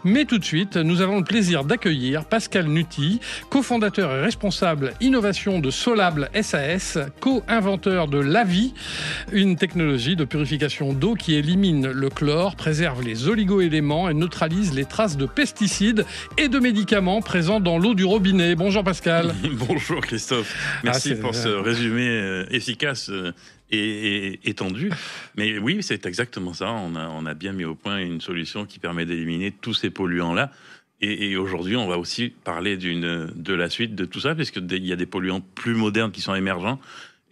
Mais tout de suite, nous avons le plaisir d'accueillir Pascal Nuty, cofondateur et responsable innovation de Solable SAS, co-inventeur de Lavi, une technologie de purification d'eau qui élimine le chlore, préserve les oligo-éléments et neutralise les traces de pesticides et de médicaments présents dans l'eau du robinet. Bonjour Pascal. Bonjour Christophe. Merci pour ce résumé efficace et étendu. Mais oui, c'est exactement ça. On a bien mis au point une solution qui permet d'éliminer tous ces polluants-là. Et aujourd'hui, on va aussi parler de la suite de tout ça, puisqu'il y a des polluants plus modernes qui sont émergents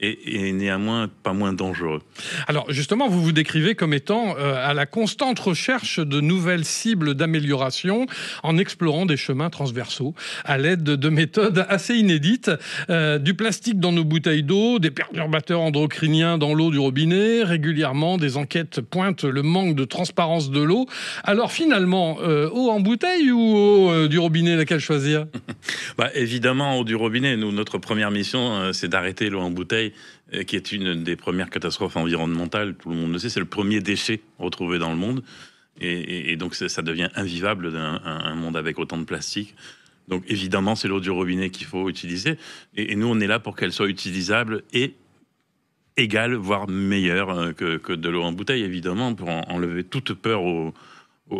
et néanmoins pas moins dangereux. Alors justement, vous vous décrivez comme étant à la constante recherche de nouvelles cibles d'amélioration en explorant des chemins transversaux à l'aide de méthodes assez inédites. Du plastique dans nos bouteilles d'eau, des perturbateurs endocriniens dans l'eau du robinet. Régulièrement, des enquêtes pointent le manque de transparence de l'eau. Alors finalement, eau en bouteille ou eau du robinet, laquelle choisir? Évidemment, eau du robinet. Nous, notre première mission, c'est d'arrêter l'eau en bouteille, qui est une des premières catastrophes environnementales. Tout le monde le sait, c'est le premier déchet retrouvé dans le monde. Et donc, ça devient invivable un monde avec autant de plastique. Donc, évidemment, c'est l'eau du robinet qu'il faut utiliser. Et nous, on est là pour qu'elle soit utilisable et égale, voire meilleure que de l'eau en bouteille, évidemment, pour enlever toute peur aux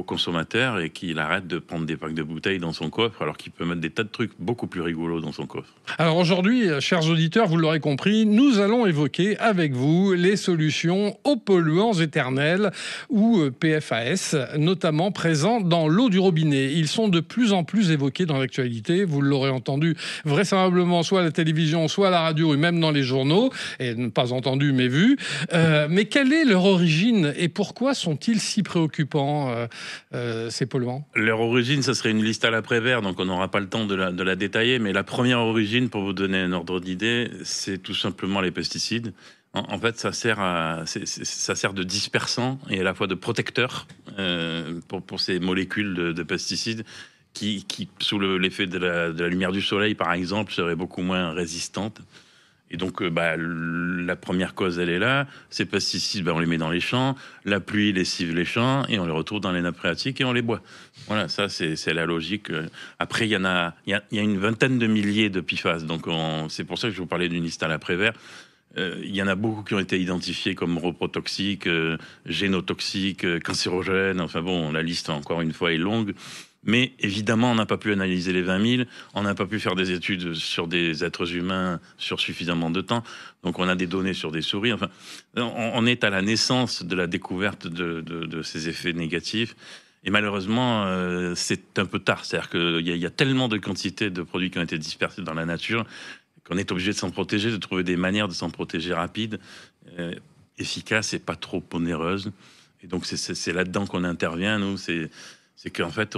consommateur et qu'il arrête de prendre des packs de bouteilles dans son coffre alors qu'il peut mettre des tas de trucs beaucoup plus rigolos dans son coffre. Alors aujourd'hui, chers auditeurs, vous l'aurez compris, nous allons évoquer avec vous les solutions aux polluants éternels ou PFAS, notamment présents dans l'eau du robinet. Ils sont de plus en plus évoqués dans l'actualité, vous l'aurez entendu vraisemblablement soit à la télévision, soit à la radio et même dans les journaux, et pas entendu mais vu. Mais quelle est leur origine et pourquoi sont-ils si préoccupants ces polluants? Leur origine, ça serait une liste à l'après-vert, donc on n'aura pas le temps de la détailler, mais la première origine, pour vous donner un ordre d'idée, c'est tout simplement les pesticides. En fait, ça sert de dispersant et à la fois de protecteur pour ces molécules de pesticides qui sous l'effet de la lumière du soleil, par exemple, seraient beaucoup moins résistantes. Et donc, la première cause, elle est là. Ces pesticides, on les met dans les champs. La pluie lessive les champs et on les retrouve dans les nappes phréatiques et on les boit. Voilà, ça, c'est la logique. Après, il y a une vingtaine de milliers de PFAS. Donc, c'est pour ça que je vous parlais d'une liste à l'après-vert. Il y en a beaucoup qui ont été identifiés comme reprotoxiques, génotoxiques, cancérogènes. Enfin bon, la liste, encore une fois, est longue. Mais évidemment, on n'a pas pu analyser les 20 000, on n'a pas pu faire des études sur des êtres humains sur suffisamment de temps. Donc on a des données sur des souris. Enfin, on est à la naissance de la découverte de ces effets négatifs. Et malheureusement, c'est un peu tard. C'est-à-dire qu'il y a tellement de quantités de produits qui ont été dispersés dans la nature qu'on est obligé de s'en protéger, de trouver des manières de s'en protéger rapides, efficaces et pas trop onéreuses. Et donc c'est là-dedans qu'on intervient, nous. C'est qu'en fait,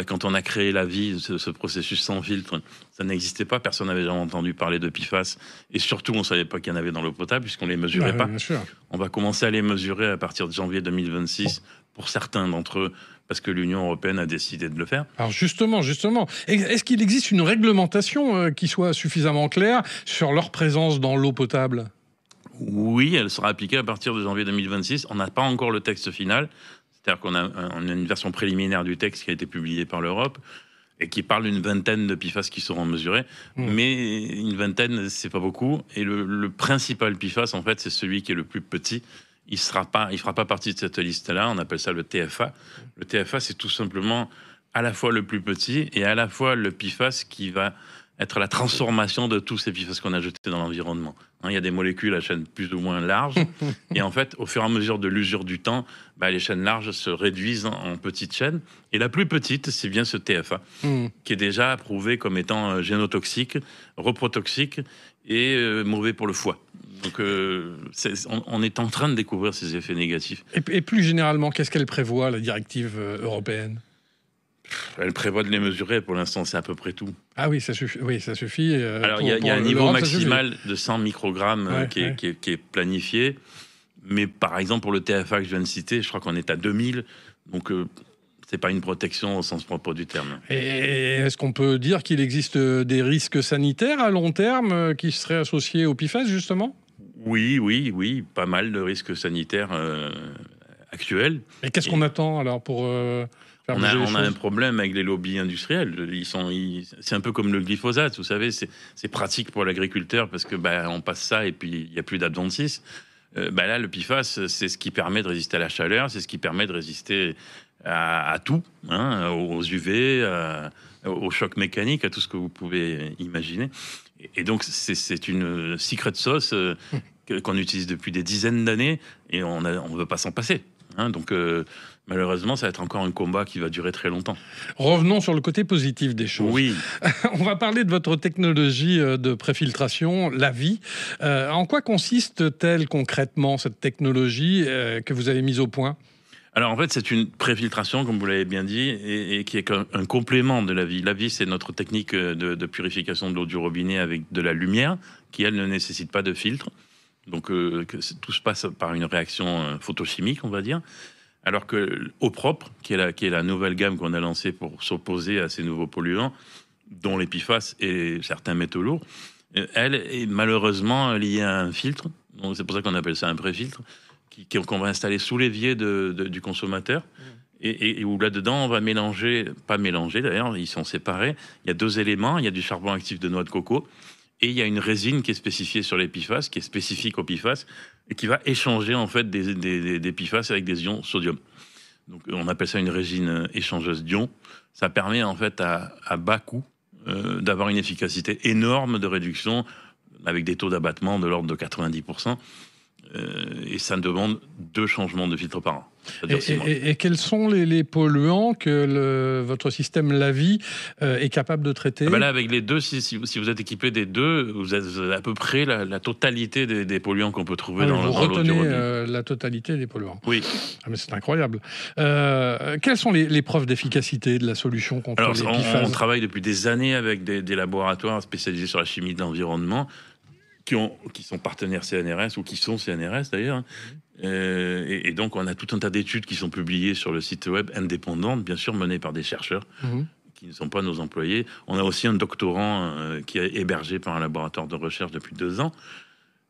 quand on a créé Lavi, ce processus sans filtre, ça n'existait pas. Personne n'avait jamais entendu parler de PFAS. Et surtout, on ne savait pas qu'il y en avait dans l'eau potable, puisqu'on ne les mesurait pas. On va commencer à les mesurer à partir de janvier 2026, pour certains d'entre eux, parce que l'Union européenne a décidé de le faire. Alors justement, est-ce qu'il existe une réglementation qui soit suffisamment claire sur leur présence dans l'eau potable ? Oui, elle sera appliquée à partir de janvier 2026. On n'a pas encore le texte final. C'est-à-dire qu'on a une version préliminaire du texte qui a été publiée par l'Europe et qui parle d'une vingtaine de PFAS qui seront mesurés. Mais une vingtaine, c'est pas beaucoup. Et le principal PFAS, en fait, c'est celui qui est le plus petit. Il fera pas partie de cette liste-là. On appelle ça le TFA. Le TFA, c'est tout simplement à la fois le plus petit et à la fois le PFAS qui va être la transformation de tous ces PFAS qu'on a jetés dans l'environnement. Il y a des molécules à chaîne plus ou moins large. Et en fait, au fur et à mesure de l'usure du temps, les chaînes larges se réduisent en petites chaînes. Et la plus petite, c'est bien ce TFA, qui est déjà approuvé comme étant génotoxique, reprotoxique et mauvais pour le foie. Donc, on est en train de découvrir ces effets négatifs. Et plus généralement, qu'est-ce qu'elle prévoit, la directive européenne ? Elle prévoit de les mesurer. Pour l'instant, c'est à peu près tout. Ah oui, ça suffit. Alors, il y a un niveau maximal de 100 microgrammes qui est planifié. Mais par exemple, pour le TFA que je viens de citer, je crois qu'on est à 2000. Donc, c'est pas une protection au sens propre du terme. Et est-ce qu'on peut dire qu'il existe des risques sanitaires à long terme qui seraient associés au PFAS, justement ? Oui. Pas mal de risques sanitaires actuels. Et qu'est-ce qu'on attend alors pour On a un problème avec les lobbies industriels. C'est un peu comme le glyphosate, vous savez, c'est pratique pour l'agriculteur parce que on passe ça et puis il n'y a plus d'adventices. Là, le PFAS, c'est ce qui permet de résister à la chaleur, c'est ce qui permet de résister à tout, hein, aux UV, aux chocs mécaniques, à tout ce que vous pouvez imaginer. Et donc, c'est une secret sauce qu'on utilise depuis des dizaines d'années et on ne veut pas s'en passer. Hein, donc, malheureusement, ça va être encore un combat qui va durer très longtemps. Revenons sur le côté positif des choses. Oui. On va parler de votre technologie de préfiltration, Lavie. En quoi consiste-t-elle concrètement, cette technologie que vous avez mise au point ? Alors en fait, c'est une préfiltration, comme vous l'avez bien dit, et qui est un complément de Lavie. Lavie, c'est notre technique de purification de l'eau du robinet avec de la lumière, qui elle ne nécessite pas de filtre. Donc tout se passe par une réaction photochimique, on va dire. Alors que Eau propre, qui est la nouvelle gamme qu'on a lancée pour s'opposer à ces nouveaux polluants, dont les PFAS et certains métaux lourds, elle est malheureusement liée à un filtre. Donc c'est pour ça qu'on appelle ça un préfiltre, qu'on va installer sous l'évier du consommateur. Et où là-dedans, on va pas mélanger d'ailleurs, ils sont séparés. Il y a 2 éléments, il y a du charbon actif de noix de coco, et il y a une résine qui est spécifiée sur les PFAS, qui est spécifique aux PFAS, et qui va échanger en fait des PFAS avec des ions sodium. Donc on appelle ça une résine échangeuse d'ions. Ça permet en fait à bas coût d'avoir une efficacité énorme de réduction, avec des taux d'abattement de l'ordre de 90%. Et ça demande 2 changements de filtre par an. Et quels sont les polluants que votre système Lavie est capable de traiter ? Là, avec les 2, si vous êtes équipé des 2, vous avez à peu près la totalité des polluants qu'on peut trouver dans l'eau du robinet. Vous retenez la totalité des polluants. Oui. Mais c'est incroyable. Quelles sont les preuves d'efficacité de la solution contre les PFAS ? On travaille depuis des années avec des laboratoires spécialisés sur la chimie de l'environnement, qui sont partenaires CNRS ou qui sont CNRS d'ailleurs. Et donc, on a tout un tas d'études qui sont publiées sur le site web indépendantes, bien sûr, menées par des chercheurs qui ne sont pas nos employés. On a aussi un doctorant qui est hébergé par un laboratoire de recherche depuis 2 ans.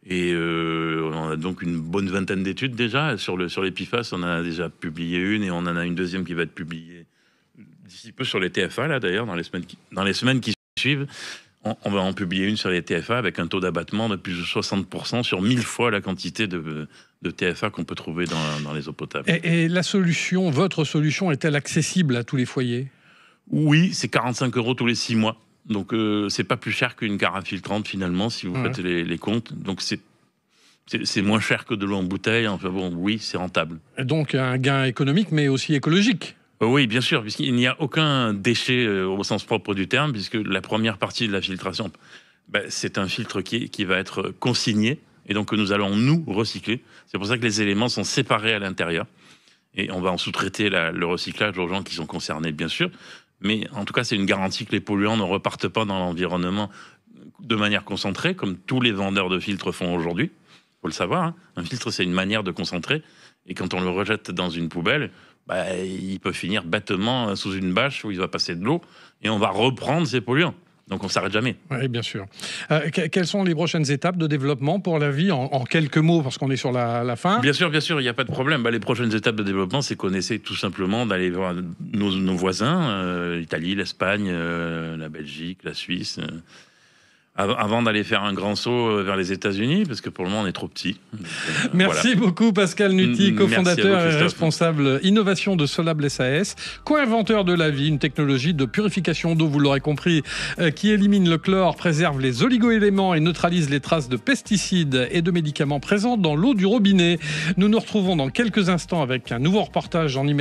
Et on a donc une bonne vingtaine d'études déjà. Sur les PFAS, on en a déjà publié une et on en a une deuxième qui va être publiée d'ici peu sur les TFA, là d'ailleurs, dans les semaines qui suivent. On va en publier une sur les TFA avec un taux d'abattement de plus de 60% sur 1000 fois la quantité de TFA qu'on peut trouver dans les eaux potables. Et votre solution est-elle accessible à tous les foyers ? Oui, c'est 45 € tous les 6 mois. Donc c'est pas plus cher qu'une carafe filtrante finalement si vous faites les comptes. Donc c'est moins cher que de l'eau en bouteille. Enfin bon, oui, c'est rentable. Donc un gain économique mais aussi écologique. Oui, bien sûr, puisqu'il n'y a aucun déchet au sens propre du terme, puisque la première partie de la filtration, c'est un filtre qui va être consigné, et donc que nous allons, nous, recycler. C'est pour ça que les éléments sont séparés à l'intérieur, et on va en sous-traiter le recyclage aux gens qui sont concernés, bien sûr, mais en tout cas, c'est une garantie que les polluants ne repartent pas dans l'environnement de manière concentrée, comme tous les vendeurs de filtres font aujourd'hui. Il faut le savoir, hein. Un filtre, c'est une manière de concentrer, et quand on le rejette dans une poubelle, il peut finir bêtement sous une bâche où il va passer de l'eau et on va reprendre ces polluants. Donc on ne s'arrête jamais. Oui, bien sûr. Quelles sont les prochaines étapes de développement pour Lavie en quelques mots, parce qu'on est sur la fin ? Bien sûr, il n'y a pas de problème. Les prochaines étapes de développement, c'est qu'on essaie tout simplement d'aller voir nos voisins, l'Italie, l'Espagne, la Belgique, la Suisse, avant d'aller faire un grand saut vers les États-Unis, parce que pour le moment, on est trop petit. Merci beaucoup, Pascal Nuty, cofondateur et responsable innovation de Solable SAS, co-inventeur de Lavie, une technologie de purification d'eau, vous l'aurez compris, qui élimine le chlore, préserve les oligo-éléments et neutralise les traces de pesticides et de médicaments présents dans l'eau du robinet. Nous nous retrouvons dans quelques instants avec un nouveau reportage en immersion